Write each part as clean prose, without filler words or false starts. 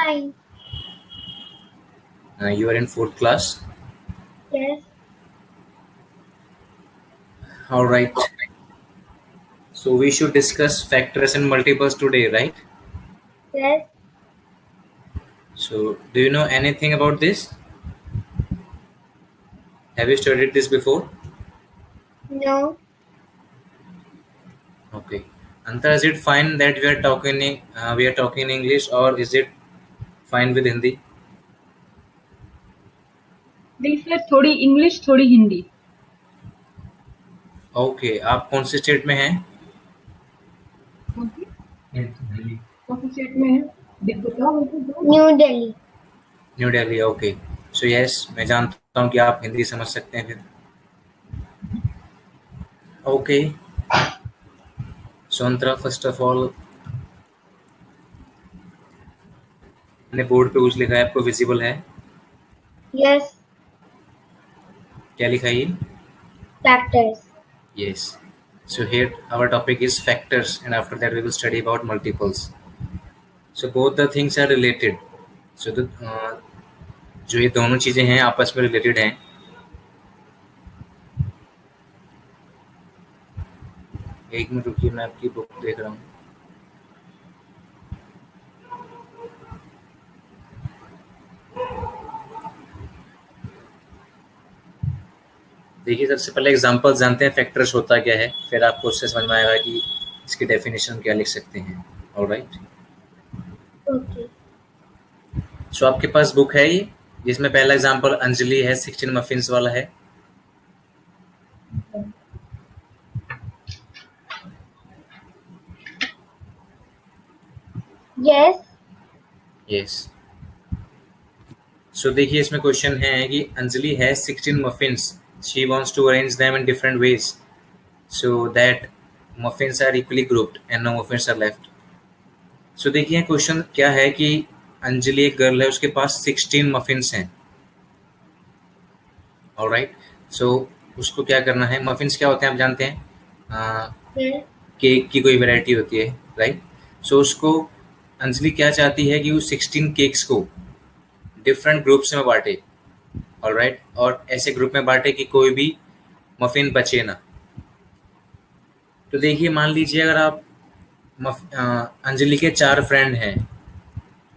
Fine. You are in fourth class. Yes. All right. So we should discuss factors and multiples today, right? Yes. So do you know anything about this? Have you studied this before? No. Okay. Anta, is it fine that we are talking in English, or is it fine with Hindi? Please sir थोड़ी English थोड़ी Hindi okay आप कौन से state में हैं? कौन सी state में है बताओ New Delhi. New Delhi. Okay. So yes मैं जानता हूँ कि आप हिंदी समझ सकते हैं फिर. Okay. So Antara first of all मैंने बोर्ड पे कुछ लिखा है, आपको विजिबल है? Yes. क्या लिखा है ये? Factors. Yes. So here our topic is factors, and after that we will study about multiples. So both the things are related. So जो ये दोनों चीजें हैं आपस में रिलेटेड हैं. एक मिनट रुकिए, मैं आपकी बुक देख रहा हूँ. देखिए सबसे पहले एग्जांपल जानते हैं फैक्टर्स होता क्या है, फिर आपको उससे समझ में आएगा कि इसकी डेफिनेशन क्या लिख सकते हैं. ऑलराइट. Okay. सो आपके पास बुक है ये, जिसमें पहला एग्जांपल अंजलि है, 16 मफिन्स वाला है. Yes. यस. सो देखिए इसमें क्वेश्चन है कि अंजलि है 16 muffins. She wants to arrange them in different ways so that muffins are equally grouped and no muffins are left. So देखिए क्वेश्चन क्या है कि अंजलि एक गर्ल है, उसके पास 16 मफिन्स हैं. ऑलराइट. सो उसको क्या करना है, मफिन्स क्या होते हैं आप जानते हैं? Yes. केक की कोई वैरायटी होती है, राइट? सो उसको अंजलि क्या चाहती है कि वो 16 केक्स को डिफरेंट ग्रुप्स में बांटे. ऑलराइट. और ऐसे ग्रुप में बांटे कि कोई भी मफिन बचे ना. तो देखिए मान लीजिए अगर आप अंजलि के 4 फ्रेंड हैं,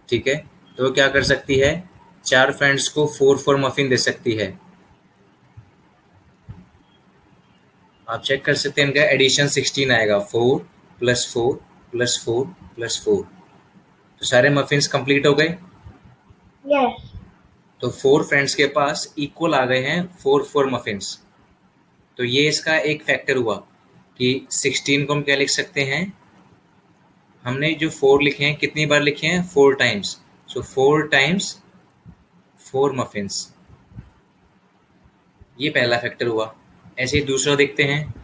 ठीक है, तो वो क्या कर सकती है, 4 फ्रेंड्स को 4 मफिन दे सकती है. आप चेक कर सकते हैं, इनका एडिशन 16 आएगा. 4 + 4 + 4 + 4. तो सारे मफिन्स कंप्लीट हो गए. Yes. तो 4 फ्रेंड्स के पास इक्वल आ गए हैं 4 मफिन्स. तो ये इसका एक फैक्टर हुआ कि 16 को हम क्या लिख सकते हैं, हमने जो 4 लिखे हैं कितनी बार लिखे हैं, 4 टाइम्स. सो 4 टाइम्स 4 मफिन्स. ये पहला फैक्टर हुआ. ऐसे ही दूसरा देखते हैं.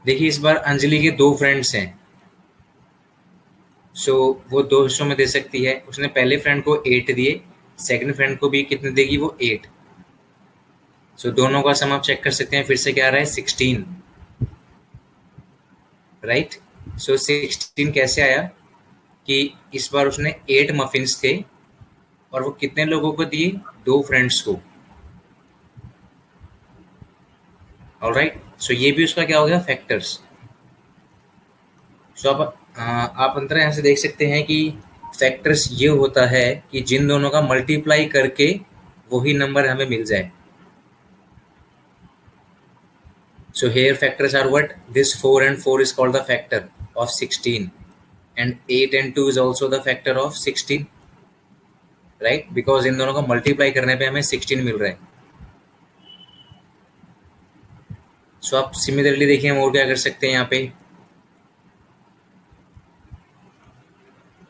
देखिए इस बार अंजलि के 2 फ्रेंड्स हैं. सो वो 2 हिस्सों में दे सकती है. उसने पहले फ्रेंड को 8 दिए, सेकंड फ्रेंड को भी कितने देगी, वो 8. सो दोनों का सम आप चेक कर सकते हैं, फिर से क्या आ रहा है, 16. राइट. सो 16 कैसे आया कि इस बार उसने 8 मफिन्स थे और वो कितने लोगों को दिए, 2 फ्रेंड्स को. ऑलराइट. सो ये भी उसका क्या हो गया, फैक्टर्स. सो आप अंतर यहाँ से देख सकते हैं कि फैक्टर्स ये होता है कि जिन दोनों का मल्टीप्लाई करके वही नंबर हमें मिल जाए. So here factors are what? This 4 and 4 is called the factor of 16, and 8 and 2 is also the factor of 16, right? Because इन दोनों को मल्टीप्लाई करने पे हमें 16 मिल रहा है. So आप सिमिलरली देखिए हम और क्या कर सकते हैं यहाँ पे.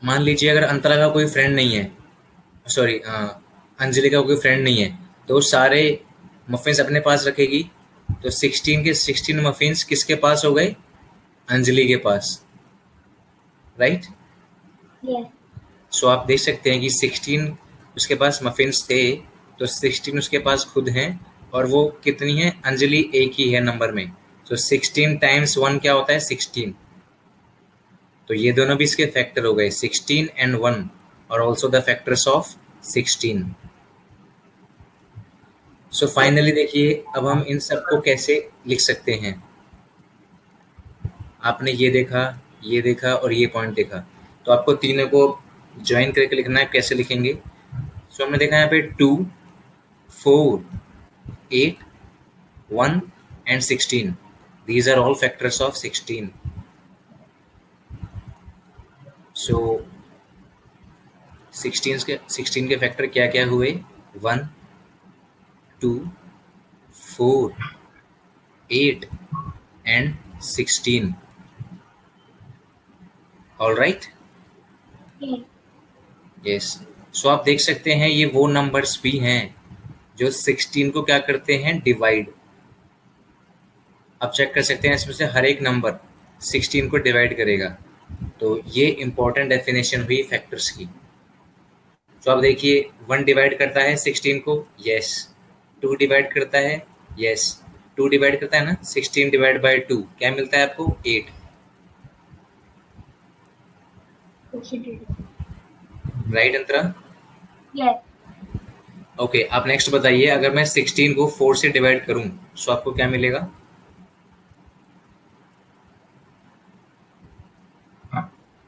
मान लीजिए अगर अंतरा का कोई फ्रेंड नहीं है, सॉरी अंजलि का कोई फ्रेंड नहीं है, तो सारे मफिन्स अपने पास रखेगी. तो 16 के 16 मफिन्स किसके पास हो गए, अंजलि के पास, राइट? Yes. सो आप देख सकते हैं कि 16 उसके पास मफिन्स थे, तो 16 उसके पास खुद हैं, और वो कितनी है, अंजलि एक ही है नंबर में. तो 16 टाइम्स 1 क्या होता है, 16. तो ये दोनों भी इसके फैक्टर हो गए 16 and 1 और also the factors of 16। So finally देखिए अब हम इन सबको कैसे लिख सकते हैं। आपने ये देखा और ये पॉइंट देखा, तो आपको तीनों को ज्वाइन करके लिखना है। कैसे लिखेंगे? सो हमने देखा यहाँ पे 2, 4, 8, 1 and 16, these are all factors of 16. So 16 के फैक्टर क्या क्या हुए? 1, 2, 4, 8 and 16. All right? Yes. Yes. So आप देख सकते हैं ये वो नंबर्स भी हैं जो 16 को क्या करते हैं? डिवाइड। आप चेक कर सकते हैं इसमें से हर एक नंबर 16 को डिवाइड करेगा। तो ये इंपॉर्टेंट डेफिनेशन हुई फैक्टर्स की। तो आप देखिए 1 डिवाइड करता है 16 को, यस। 2 डिवाइड करता है, यस। 2 डिवाइड करता है ना, 16 डिवाइड बाय 2 क्या मिलता है आपको? 8। राइट अंतरा? Yes. ओके, आप नेक्स्ट बताइए, अगर मैं 16 को 4 से डिवाइड करूं तो आपको क्या मिलेगा?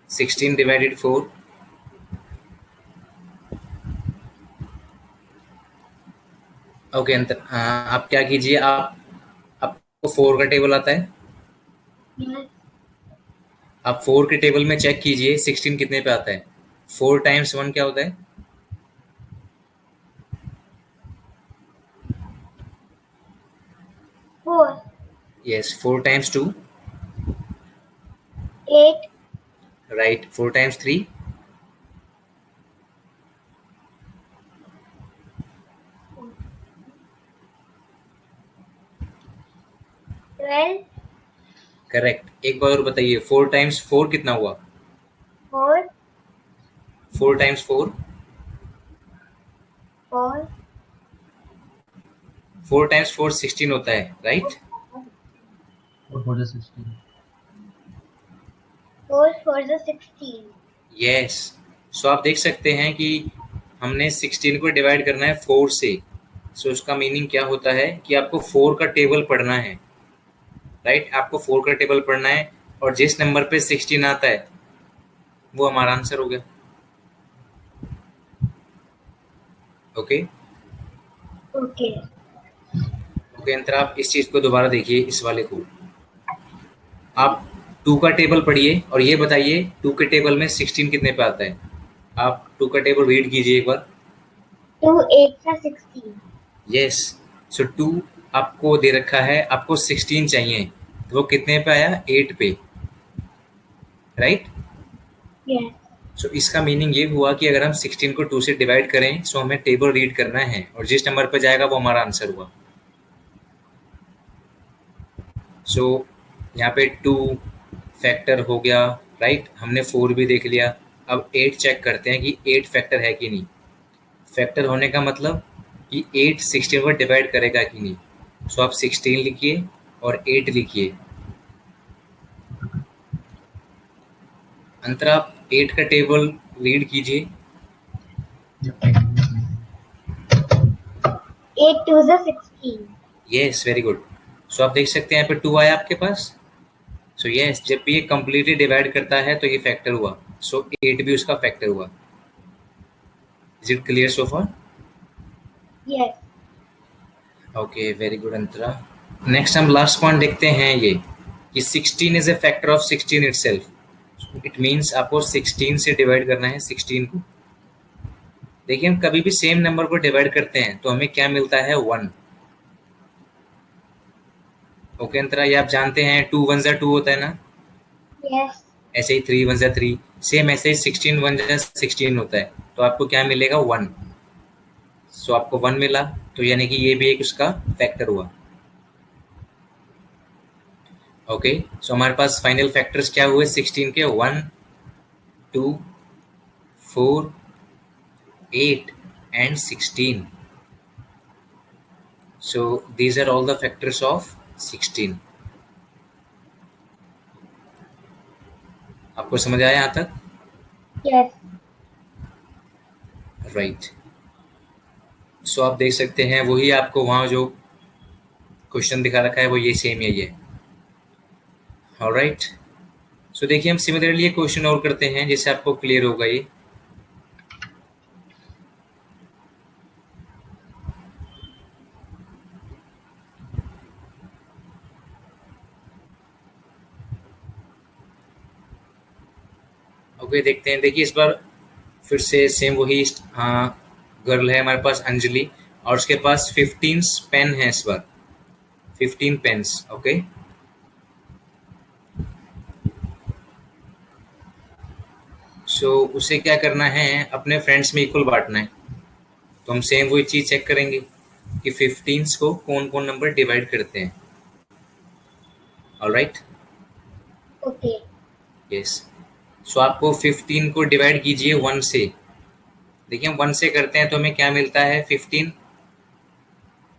16 डिवाइडेड 4। ओके अंतर, हाँ, आप क्या कीजिए, आपको 4 का टेबल आता है? Yes. आप 4 के टेबल में चेक कीजिए 16 कितने पे आता है। 4 टाइम्स 1 क्या होता है? 4, yes. 4 times 2? 8, right. 4 times 3? 12, correct. एक बार और बताइए, 4 टाइम्स 4 कितना हुआ? 4, 4 टाइम्स 4? 4, 4 टाइम्स 4 16 होता है, राइट? 4 4 is 16. यस। सो आप देख सकते हैं कि हमने 16 को डिवाइड करना है 4 से। सो उसका मीनिंग क्या होता है कि आपको 4 का टेबल पढ़ना है, राइट? आपको 4 का टेबल पढ़ना है और जिस नंबर पे 16 आता है वो हमारा आंसर हो गया। Okay Okay. ओके अंतर, आप इस चीज को दोबारा देखिए, इस वाले को आप 2 का टेबल पढ़िए और ये बताइए 2 के टेबल में 16 कितने पे आता है। आप 2 का टेबल रीड कीजिए एक बार। 2 8 are 16. यस। सो 2 आपको दे रखा है, आपको 16 चाहिए, तो वो कितने पे आया? 8 पे, राइट? Yes. सो इसका मीनिंग ये हुआ कि अगर हम 16 को 2 से डिवाइड करें सो हमें टेबल रीड करना है और जिस नंबर पे जाएगा वो हमारा आंसर हुआ। सो यहाँ पे 2 फैक्टर हो गया, राइट? हमने 4 भी देख लिया। अब 8 चेक करते हैं कि 8 फैक्टर है कि नहीं। फैक्टर होने का मतलब कि 8 16 को डिवाइड करेगा कि नहीं। सो आप 16 लिखिए और 8 लिखिए। अंतरा, आप 8 का टेबल रीड कीजिए। 8 2 is 16. Yes, very good. So आप देख सकते हैं यहाँ पे 2 आया आपके पास। सो यस, जब भी ये कंप्लीटली डिवाइड करता है तो ये फैक्टर हुआ। सो 8 भी उसका फैक्टर हुआ। Is it clear so far? Yes. Okay, very good Antara. Next हम लास्ट पॉइंट देखते हैं ये कि 16 is a factor of 16 itself. It means आपको 16 से डिवाइड करना है 16 को। देखिए हम कभी भी सेम नंबर को डिवाइड करते हैं तो हमें क्या मिलता है? 1। ओके अंतरा, ये आप जानते हैं 2 1 2 होता है ना, Yes. ऐसे ही 3 1 3, सेम ऐसे ही 16 1 16 होता है। तो आपको क्या मिलेगा? 1। सो आपको 1 मिला, तो यानी कि ये भी एक उसका फैक्टर हुआ। ओके, सो हमारे पास फाइनल फैक्टर्स क्या हुए 16 के? 1 2 4 8 and 16. So these are all the factors of 16. आपको समझ आया यहाँ तक? Yes. राइट। सो आप देख सकते हैं वही आपको वहाँ जो क्वेश्चन दिखा रखा है वो ये सेम यही है। ऑलराइट। सो देखिए हम सिमिलरली ये क्वेश्चन और करते हैं जिससे आपको क्लियर होगा ये। ओके देखते हैं। देखिए इस बार फिर से सेम वही गर्ल है हमारे पास अंजलि, और उसके पास 15 पेन है इस बार, 15 पेन्स। ओके सो उसे क्या करना है, अपने फ्रेंड्स में इक्वल बांटना है। तो हम सेम वही चीज चेक करेंगे कि 15 को कौन कौन नंबर डिवाइड करते हैं। ऑलराइट। Okay. यस। सो आपको 15 को डिवाइड कीजिए 1 से। देखिए हम 1 से करते हैं तो हमें क्या मिलता है, 15।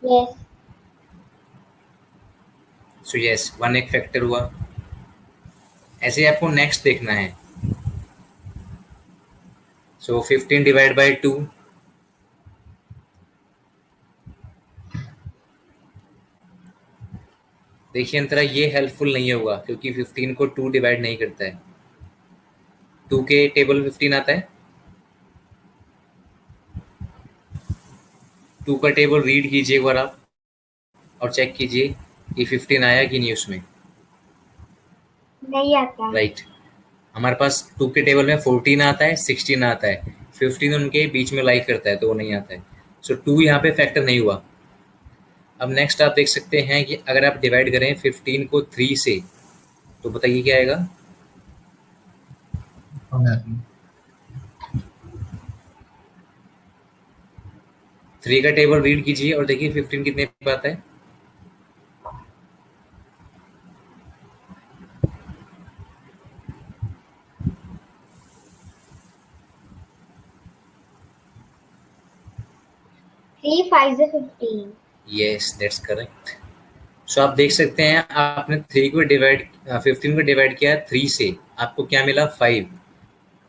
Yes. सो यस 1 एक फैक्टर हुआ। ऐसे ही आपको नेक्स्ट देखना है। सो 15 डिवाइड बाई 2, देखिए अंतरा ये हेल्पफुल नहीं होगा क्योंकि 15 को 2 डिवाइड नहीं करता है। 2 के टेबल में 15 आता है। 2 का टेबल रीड कीजिए एक बार आप और चेक कीजिए कि 15 आया कि नहीं उसमें। नहीं आता। राइट। हमारे पास 2 के टेबल में 14 आता है, 16 आता है, 15 उनके बीच में लाइक करता है तो वो नहीं आता है। सो 2 यहाँ पे फैक्टर नहीं हुआ। अब नेक्स्ट आप देख सकते हैं कि अगर आप डिवाइड करें 15 को 3 से तो बताइए क्या आएगा। 3 का टेबल रीड कीजिए और देखिए 15 कितने पे आता है। Three fives are 15. Yes that's correct. So आप देख सकते हैं आपने 3 को डिवाइड 15 को डिवाइड किया 3 से, आपको क्या मिला 5।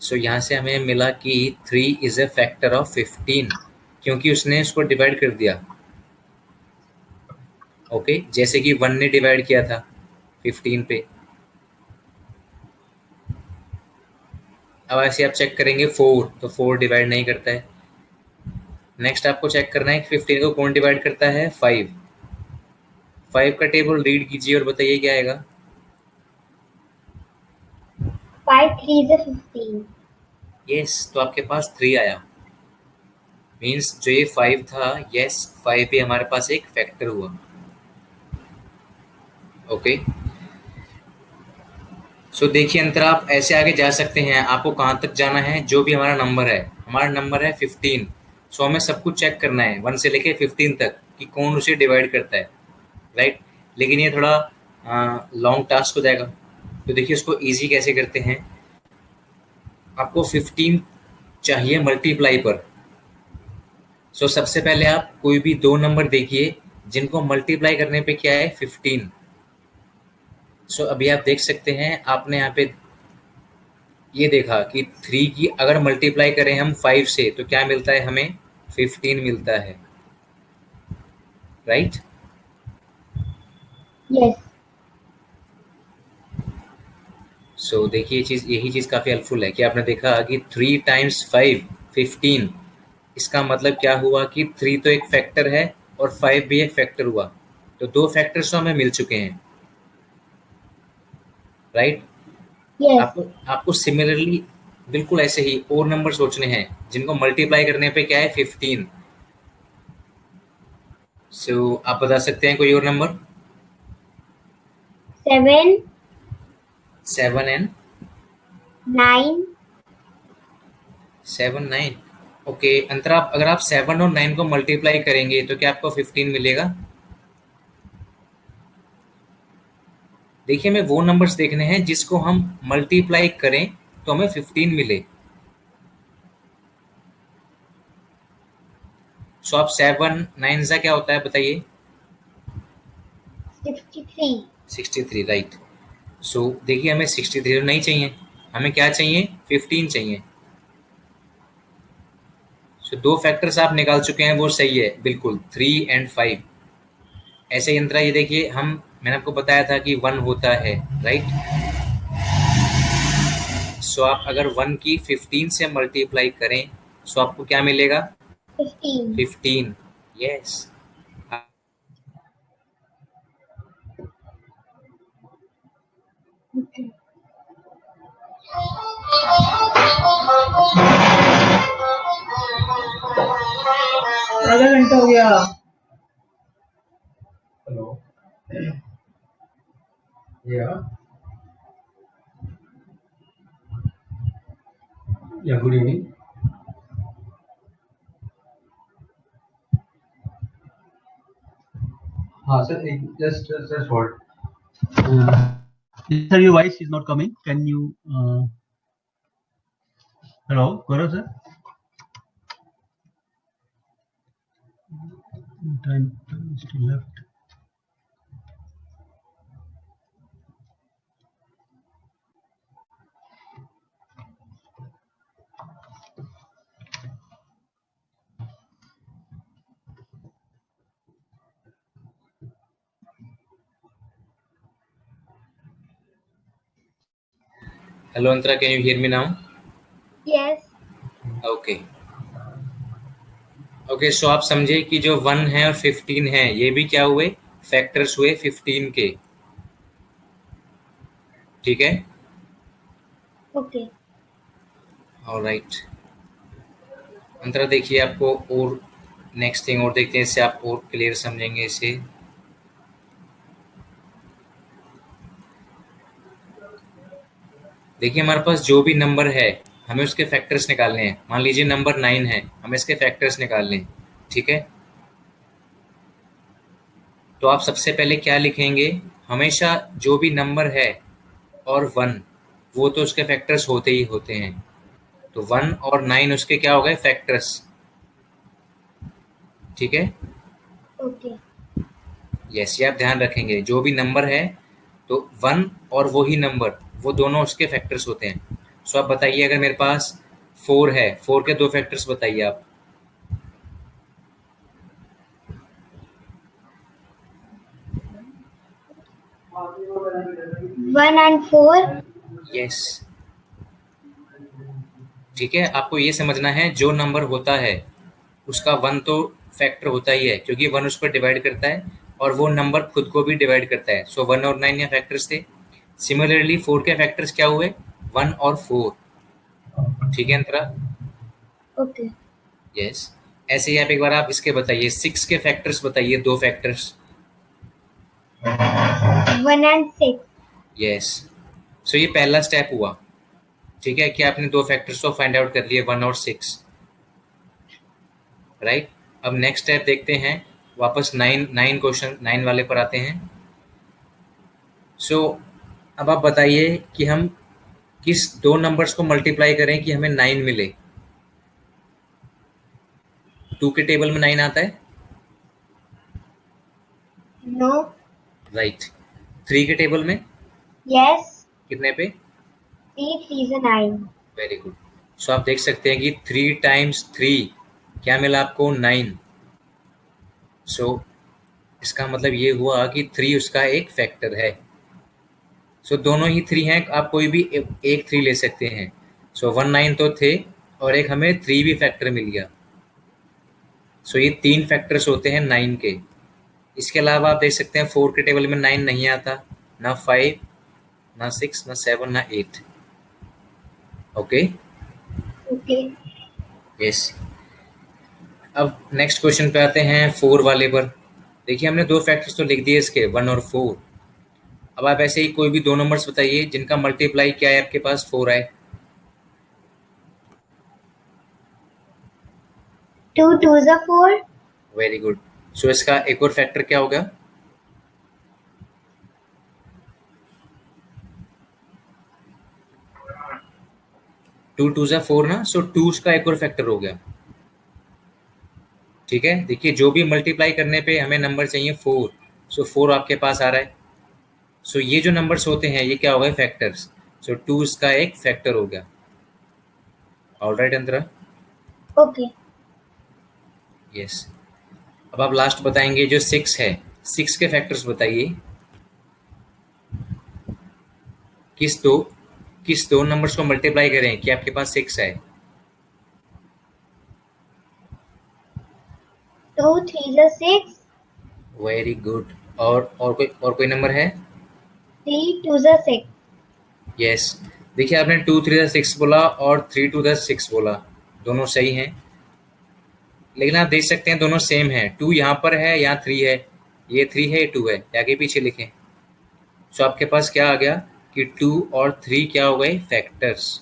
सो यहाँ से हमें मिला कि 3 इज अ फैक्टर ऑफ 15 क्योंकि उसने उसको डिवाइड कर दिया। ओके जैसे कि 1 ने डिवाइड किया था 15 पे। अब ऐसे आप चेक करेंगे 4 तो 4 डिवाइड नहीं करता है। नेक्स्ट आपको चेक करना है कि 15 को कौन डिवाइड करता है, 5। 5 का टेबल रीड कीजिए और बताइए क्या आएगा। 5 threes are 15. यस तो आपके पास 3 आया। मीन्स जो ये 5 था, यस 5 भी हमारे पास एक फैक्टर हुआ। ओके सो देखिए अंतर आप ऐसे आगे जा सकते हैं। आपको कहाँ तक जाना है, जो भी हमारा नंबर है, हमारा नंबर है 15। सो हमें सब कुछ चेक करना है 1 से लेके 15 तक कि कौन उसे डिवाइड करता है। राइट। लेकिन ये थोड़ा लॉन्ग टास्क हो जाएगा। तो देखिए उसको इजी कैसे करते हैं। आपको 15 चाहिए मल्टीप्लाई पर। सो सबसे पहले आप कोई भी 2 नंबर देखिए जिनको मल्टीप्लाई करने पे क्या है 15। सो अभी आप देख सकते हैं, आपने यहाँ पे ये देखा कि 3 की अगर मल्टीप्लाई करें हम 5 से तो क्या मिलता है हमें, 15 मिलता है। राइट। Yes. सो देखिए यही चीज़ काफ़ी हेल्पफुल है कि आपने देखा कि 3 टाइम्स 5 15। इसका मतलब क्या हुआ कि 3 तो एक फैक्टर है और 5 भी एक फैक्टर हुआ। तो 2 फैक्टर्स तो हमें मिल चुके हैं। राइट। Yes. आपको आपको सिमिलरली बिल्कुल ऐसे ही और नंबर सोचने हैं जिनको मल्टीप्लाई करने पे क्या है 15। सो आप बता सकते हैं कोई और नंबर। 7, 7 एंड 9. 7 9। ओके अंतरा अगर आप 7 और 9 को मल्टीप्लाई करेंगे तो क्या आपको 15 मिलेगा। देखिए हमें वो नंबर्स देखने हैं जिसको हम मल्टीप्लाई करें तो हमें 15 मिले। सो आप 7 9 सा क्या होता है बताइए। 63. 63 राइट। सो देखिए हमें 63 तो नहीं चाहिए, हमें क्या चाहिए, 15 चाहिए। सो दो फैक्टर्स आप निकाल चुके हैं, वो सही है बिल्कुल, 3 एंड 5। ऐसे यंत्रा ये देखिए, मैंने आपको बताया था कि 1 होता है, राइट। सो आप अगर 1 की 15 से मल्टीप्लाई करें, सो आपको क्या मिलेगा, 15. 15। यस। Okay. आधा घंटा हो गया। Hello. Yeah. Yeah. Good evening. हाँ सर, एक just hold. Sir, your voice is not coming. Can you? Hello, Gaurav sir. Time still left. Hello Antara, can you hear me now? Yes. Okay okay. So आप समझे कि जो 1 है और 15 है, ये भी क्या हुए, फैक्टर्स हुए 15 के, ठीक है। Okay. ऑलराइट अंतरा, देखिए आपको और नेक्स्ट थिंग और देखते हैं, इससे आप और क्लियर समझेंगे इसे। देखिए हमारे पास जो भी नंबर है, हमें उसके फैक्टर्स निकालने हैं। मान लीजिए नंबर 9 है, हमें इसके फैक्टर्स निकालने हैं, ठीक है। तो आप सबसे पहले क्या लिखेंगे, हमेशा जो भी नंबर है और 1, वो तो उसके फैक्टर्स होते ही होते हैं। तो 1 और 9 उसके क्या हो गए, फैक्टर्स, ठीक है। Okay. यस, ये आप ध्यान रखेंगे, जो भी नंबर है तो 1 और वो ही नंबर, वो दोनों उसके फैक्टर्स होते हैं। सो आप बताइए, अगर मेरे पास 4 है, 4 के दो फैक्टर्स बताइए आप। 1 and 4. यस, ठीक है। आपको ये समझना है, जो नंबर होता है उसका 1 तो फैक्टर होता ही है, क्योंकि 1 उस पर डिवाइड करता है और वो नंबर खुद को भी डिवाइड करता है। सो 1 और 9 यहाँ फैक्टर्स थे। सिमिलरली 4 के फैक्टर्स क्या हुए, 1 और 4, ठीक है अंतरा। Okay. यस, ऐसे ही आप एक बार आप इसके बताइए, 6 के फैक्टर्स बताइए, दो फैक्टर्स। 1 and 6. यस, सो ये पहला स्टेप हुआ, ठीक है, कि आपने दो फैक्टर्स को फाइंड आउट कर लिए, 1 और 6, राइट। अब नेक्स्ट स्टेप देखते हैं, वापस 9 क्वेश्चन 9 वाले पर आते हैं। सो अब आप बताइए कि हम किस दो नंबर्स को मल्टीप्लाई करें कि हमें 9 मिले। 2 के टेबल में 9 आता है, No. राइट। 3 के टेबल में Yes. कितने पे, 3 3 is 9. Very good. सो आप देख सकते हैं कि 3 टाइम्स 3 क्या मिला आपको, 9। सो इसका मतलब ये हुआ कि 3 उसका एक फैक्टर है। सो दोनों ही 3 हैं, आप कोई भी एक 3 ले सकते हैं। सो 1 9 तो थे और एक हमें 3 भी फैक्टर मिल गया। सो ये 3 फैक्टर्स होते हैं 9 के। इसके अलावा आप देख सकते हैं 4 के टेबल में 9 नहीं आता, ना 5, ना 6, ना 7, ना 8। Okay, Okay. यस। अब नेक्स्ट क्वेश्चन पे आते हैं, 4 वाले पर। देखिए हमने दो फैक्टर्स तो लिख दिए इसके, 1 और 4। अब आप ऐसे ही कोई भी दो नंबर्स बताइए जिनका मल्टीप्लाई क्या है आपके पास, 4 आए। 2 2 is 4. Very good. सो इसका एक और फैक्टर क्या होगा, 2 2 जा 4 ना। सो 2 का एक और फैक्टर हो गया, ठीक है। देखिए जो भी मल्टीप्लाई करने पे हमें नंबर चाहिए 4, सो 4 आपके पास आ रहा है। सो ये जो नंबर्स होते हैं ये क्या हो गए, फैक्टर्स। सो 2 इसका एक फैक्टर हो गया। ऑलराइट अंतरा? Okay. यस। अब आप लास्ट बताएंगे जो 6 है, 6 के फैक्टर्स बताइए। किस दो नंबर्स को मल्टीप्लाई करें कि आपके पास 6 है? 2 3s are 6. Very good. और कोई नंबर है? 3 2s are 6. यस। देखिए आपने 2 3 6 बोला और 3 2 6 बोला, दोनों सही हैं, लेकिन आप देख सकते हैं दोनों सेम है। 2 यहाँ पर है, यहाँ 3 है, ये 3 है, ये 2 है, आगे पीछे लिखें। सो आपके पास क्या आ गया कि 2 और 3 क्या हो गए? Factors,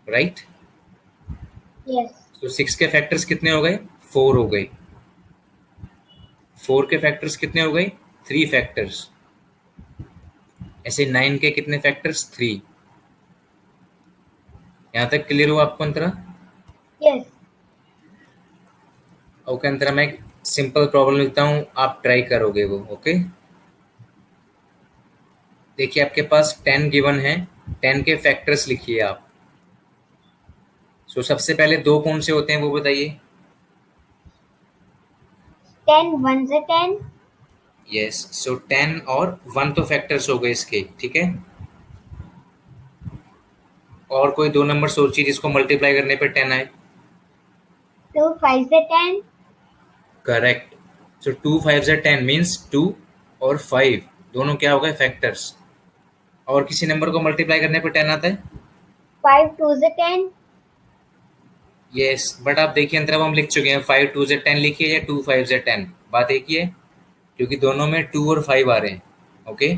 right? Yes. तो 6 के फैक्टर्स कितने हो गए? 4 हो गए। 4 के फैक्टर्स कितने हो गए? 3 फैक्टर्स। ऐसे 9 के कितने फैक्टर्स? 3। यहाँ तक क्लियर हुआ आपको अंतरा? Yes. ओके अंतरा, मैं एक सिंपल प्रॉब्लम लिखता हूँ, आप ट्राई करोगे वो। ओके, देखिए आपके पास 10 गिवन है, 10 के फैक्टर्स लिखिए आप। सो सबसे पहले दो कौन से होते हैं वो बताइए। 10 1s are 10. यस, सो 10 और 1 तो फैक्टर्स हो गए इसके, ठीक है। और कोई दो नंबर सोचिए जिसको मल्टीप्लाई करने पर 10 आए। 2 5s are 10. Correct. So 2 5 10 means 2 और 5 दोनों क्या हो गए? फैक्टर्स। और किसी नंबर को मल्टीप्लाई करने पर 10 आता है? 5 2s are 10. यस, बट आप देखिए अंतरा, हम लिख चुके हैं 5 2 10 लिखिए या 2 5 10, बात एक ही है, क्योंकि दोनों में 2 और 5 आ रहे हैं। ओके,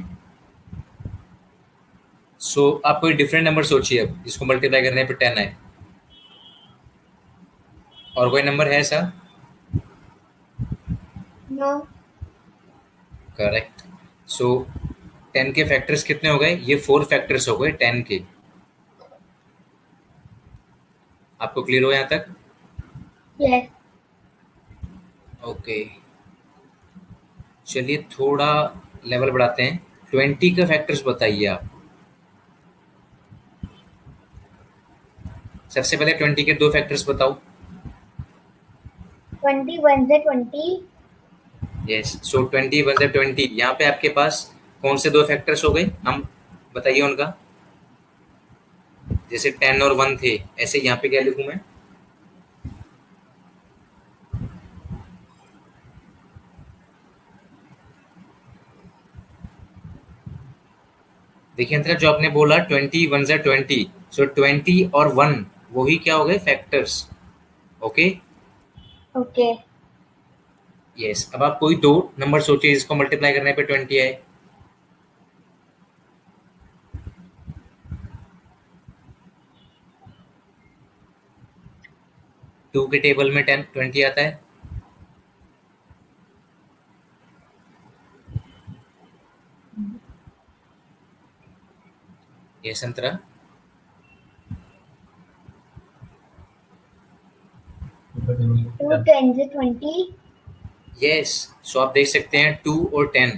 सो आप कोई डिफरेंट नंबर सोचिए अब जिसको मल्टीप्लाई करने पर 10 आए। और कोई नंबर है ऐसा? No. करेक्ट। सो 10 के फैक्टर्स कितने हो गए? ये 4 फैक्टर्स हो गए 10 के। आपको क्लियर हो यहाँ तक? Yes. ओके, चलिए थोड़ा लेवल बढ़ाते हैं। 20 का फैक्टर्स बताइए आप। सबसे पहले 20 के दो फैक्टर्स बताओ। 20 1s are 20. यस, सो 20 1 20, यहाँ पे आपके पास कौन से दो फैक्टर्स हो गए? हम बताइए उनका। जैसे 10 और 1 थे, ऐसे यहाँ पे क्या लिखूं मैं? देखिए अंतरा, जो आपने बोला 20 1 20, सो 20 और 1 वही क्या हो गए? फैक्टर्स। Okay, Okay. यस। अब आप कोई दो नंबर सोचिए जिसको मल्टीप्लाई करने पे 20 आए। टू के टेबल में 10 20 आता है। ये संतरा। 2 10s are 20. यस, सो आप देख सकते हैं 2 और 10,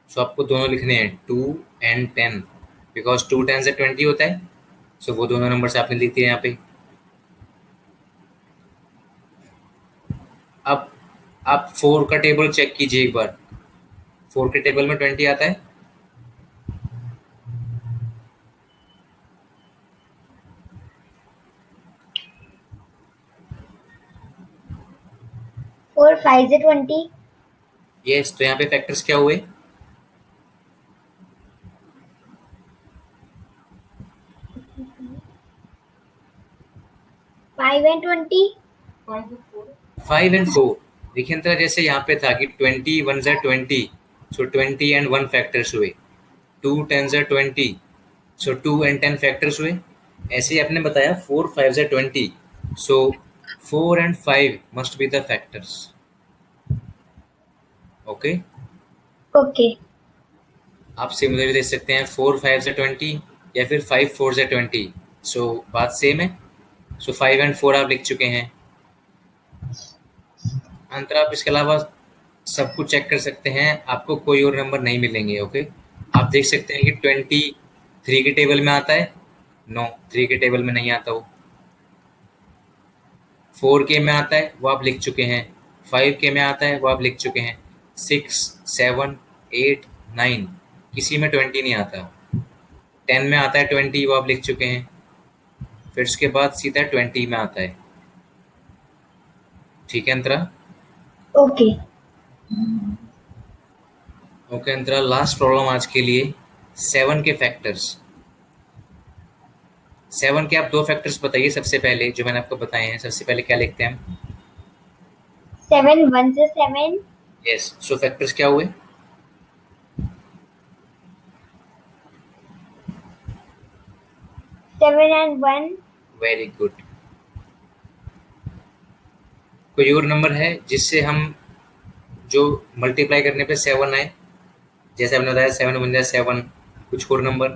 सो आपको दोनों लिखने हैं 2 एंड 10, बिकॉज 2 10 से 20 होता है। सो वो दोनों नंबर से आपने लिख दिया यहाँ पे। अब आप 4 का टेबल चेक कीजिए एक बार। 4 के टेबल में 20 आता है। 4 5s are 20. यस, तो यहाँ पे फैक्टर्स क्या हुए? 5 and 20. 5 एंड 4। देखिए अंतरा, जैसे यहाँ पे था कि 20 1 20, सो 20 एंड 1 फैक्टर्स हुए। 2 10 20, सो 2 एंड 10 फैक्टर्स हुए। ऐसे ही आपने बताया 4 5 20, सो 4 and 5 must be the factors. Okay, Okay. आप सिमिलरली देख सकते हैं 4 5 20 या फिर 5 4 20, सो बात सेम है। सो 5 एंड 4 आप लिख चुके हैं। अंतर आप इसके अलावा सब कुछ चेक कर सकते हैं, आपको कोई और नंबर नहीं मिलेंगे। ओके, आप देख सकते हैं कि 20 3 के टेबल में आता है? नो, 3 के टेबल में नहीं आता वो। 4 के में आता है, वो आप लिख चुके हैं। 5 के में आता है, वो आप लिख चुके हैं। 6, 7, 8, 9, किसी में 20 नहीं आता। 10 में आता है 20, वो आप लिख चुके हैं। फिर उसके बाद सीधा 20 में आता है। ठीक है अंतरा? ओके। ओके अंतरा, लास्ट प्रॉब्लम आज के लिए 7 के फैक्टर्स। 7 के आप 2 फैक्टर्स बताइए सबसे पहले, जो मैंने आपको बताए हैं। सबसे पहले क्या लिखते हैं हम? 7 1 से 7, यस, सो फैक्टर्स क्या हुए? 7 and 1, वेरी गुड। कोई और नंबर है जिससे हम जो मल्टीप्लाई करने पे 7 आए? जैसे हमने बताया 7 1 7, कुछ और नंबर?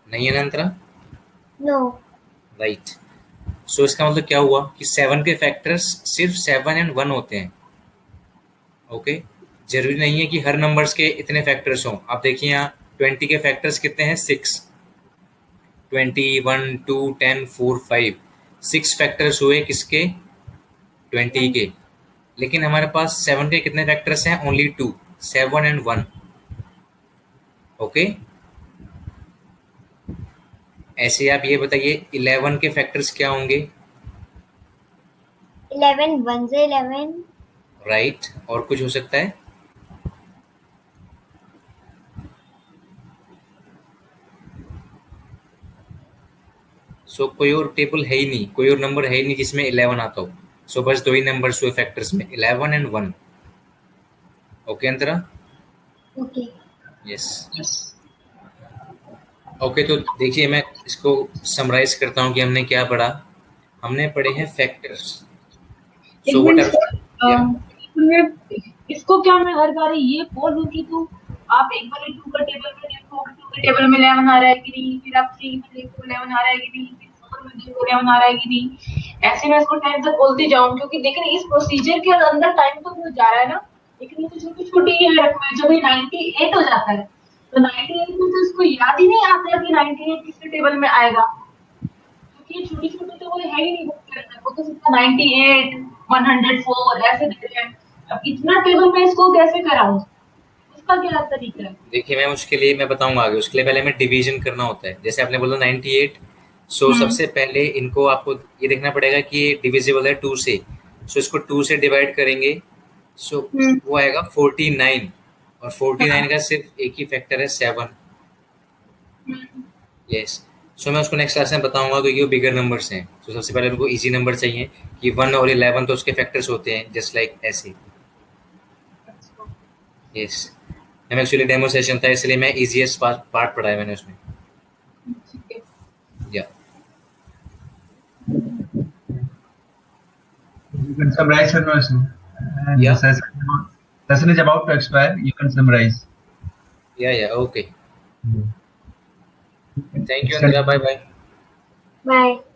नहीं है ना अंतरा? no, right. सो इसका मतलब क्या हुआ कि 7 के फैक्टर्स सिर्फ 7 एंड 1 होते हैं। ओके, जरूरी नहीं है कि हर नंबर्स के इतने फैक्टर्स हों। आप देखिए यहाँ 20 के फैक्टर्स कितने हैं? 6। 20, 1, 2, 10, 4, 5, 6 फैक्टर्स हुए किसके? 20 के। लेकिन हमारे पास 7 के कितने फैक्टर्स हैं? Only 2, 7 and 1। ओके, ऐसे आप ये बताइए 11 के फैक्टर्स क्या होंगे? 11 1 से 11, राइट, और कुछ हो सकता है? सो कोई और टेबल है ही नहीं, कोई और नंबर है ही नहीं जिसमें 11 आता हो। सो बस 2 ही नंबर्स हुए फैक्टर्स में, 11 and 1। Okay Antara? okay, yes. Okay, तो देखिए मैं इसको समराइज करता हूँ कि हमने क्या पढ़ा। हमने पढ़े हैं फैक्टर्स। एक so what minute are? Sir, इसको क्या मैं हर बार ये बोलूं कि तू आप एक बार 2 का टेबल में देखो, 2 के टेबल में 11 आ रहा है कि नहीं, फिर आप 3 में देखो 11 आ रहा है कि नहीं, फिर 4 में देखो 11 आ रहा है कि नहीं। ऐसे मैं इसको टाइम तक बोलती जाऊं, क्योंकि देखिए इस प्रोसीजर के अंदर टाइम तो बहुत जा रहा है ना, लेकिन ये तो छोटी छोटी है रकमें, जब ये 98 हो जाता है तो 98 में तो इसको याद ही नहीं आता कि 98 किसके टेबल में आएगा, क्योंकि ये छोटी छोटी तो वो है ही नहीं बुक के अंदर, वो तो सिर्फ 98 104 ऐसे दे रहे हैं। अब इतना टेबल में इसको कैसे कराऊं, उसका क्या तरीका है? देखिए मैम, उसके लिए मैं बताऊंगा आगे। उसके लिए पहले हमें डिवीजन करना होता है। जैसे आपने बोला 98, सो सबसे पहले इनको आपको ये देखना पड़ेगा कि ये डिविजिबल है 2 से। सो इसको 2 से डिवाइड करेंगे, सो वो आएगा 49। और 49 का सिर्फ एक ही फैक्टर है 7। यस। सो मैं उसको नेक्स्ट क्लास में बताऊंगा, क्योंकि वो बिगर नंबर्स हैं। तो सबसे पहले उनको इजी नंबर चाहिए कि 1 और 11 तो उसके फैक्टर्स होते हैं, जस्ट लाइक ऐसे। Yes, ma'am actually demo session था, इसलिए मैं इजीएस्ट पार्ट पढ़ाया मैंने उसमें। या You can summarize your notes. And Yeah. the session is about to expire. You can summarize. या okay. Thank you Extend- Antara, bye bye. bye.